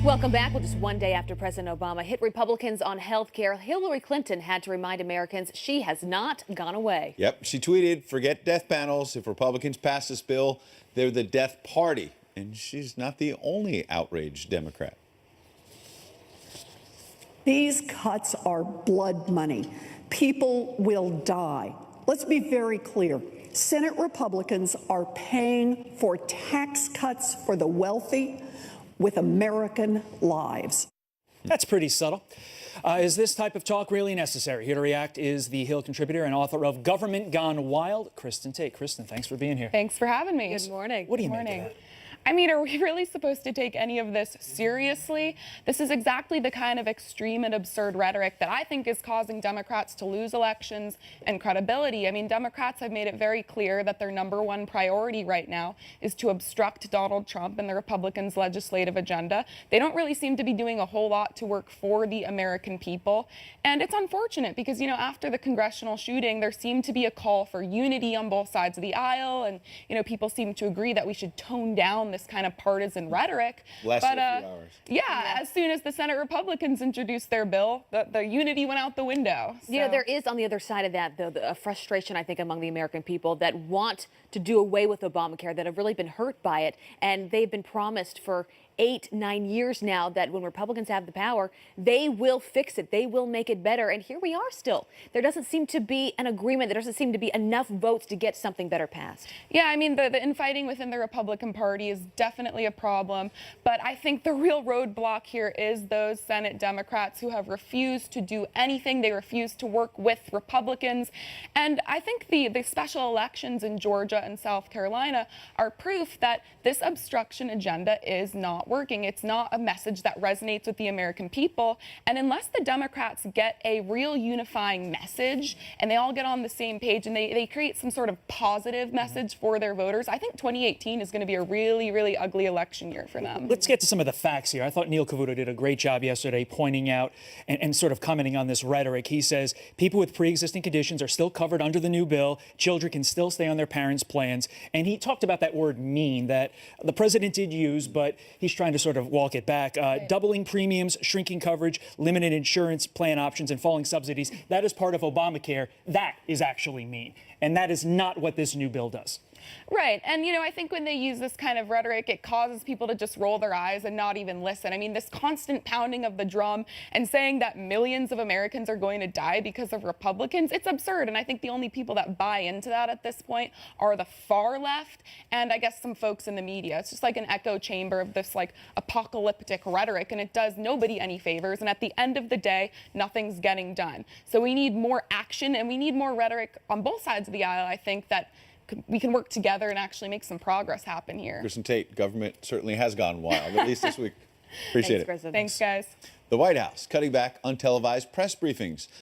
Welcome back. Well, just one day after President Obama hit Republicans on health care, Hillary Clinton had to remind Americans she has not gone away. Yep, she tweeted, "Forget death panels. If Republicans pass this bill, they're the death party." And she's not the only outraged Democrat. These cuts are blood money. People will die. Let's be very clear. Senate Republicans are paying for tax cuts for the wealthy with American lives. That's pretty subtle. Is this type of talk really necessary? Here to react is the Hill contributor and author of Government Gone Wild, Kristin Tate. Kristin, thanks for being here. Thanks for having me. Good morning. What do you make of that? I mean, are we really supposed to take any of this seriously? This is exactly the kind of extreme and absurd rhetoric that I think is causing Democrats to lose elections and credibility. I mean, Democrats have made it very clear that their #1 priority right now is to obstruct Donald Trump and the Republicans' legislative agenda. They don't really seem to be doing a whole lot to work for the American people. And it's unfortunate because, you know, after the congressional shooting, there seemed to be a call for unity on both sides of the aisle. And, you know, people seem to agree that we should tone down this kind of partisan rhetoric. Lasted a few hours. Yeah, as soon as the Senate Republicans introduced their bill, the unity went out the window. So. You know, there is on the other side of that, though, a frustration, I think, among the American people that want to do away with Obamacare, that have really been hurt by it. And they've been promised for 8-9 years now that when Republicans have the power, they will fix it. They will make it better. And here we are still. There doesn't seem to be an agreement. There doesn't seem to be enough votes to get something better passed. Yeah, I mean, the infighting within the Republican Party is definitely a problem. But I think the real roadblock here is those Senate Democrats who have refused to do anything. They refuse to work with Republicans. And I think the special elections in Georgia and South Carolina are proof that this obstruction agenda is not working. It's not a message that resonates with the American people. And unless the Democrats get a real unifying message and they all get on the same page and they create some sort of positive message for their voters, I think 2018 is going to be a really, really ugly election year for them. Let's get to some of the facts here. I thought Neil Cavuto did a great job yesterday pointing out and sort of commenting on this rhetoric. He says people with pre-existing conditions are still covered under the new bill. Children can still stay on their parents' plans. And he talked about that word mean that the president did use, but he's trying to sort of walk it back. Doubling premiums, shrinking coverage, limited insurance plan options, and falling subsidies. That is part of Obamacare. That is actually mean. And that is not what this new bill does. Right. And, you know, I think when they use this kind of rhetoric, it causes people to just roll their eyes and not even listen. I mean, this constant pounding of the drum and saying that millions of Americans are going to die because of Republicans, it's absurd. And I think the only people that buy into that at this point are the far left and I guess some folks in the media. It's just like an echo chamber of this like apocalyptic rhetoric, and it does nobody any favors. And at the end of the day, nothing's getting done. So we need more action and we need more rhetoric on both sides of the aisle, I think, that we can work together and actually make some progress happen here. Kristin Tate, government certainly has gone wild, at least this week. Appreciate it. Thanks, guys. The White House cutting back on televised press briefings.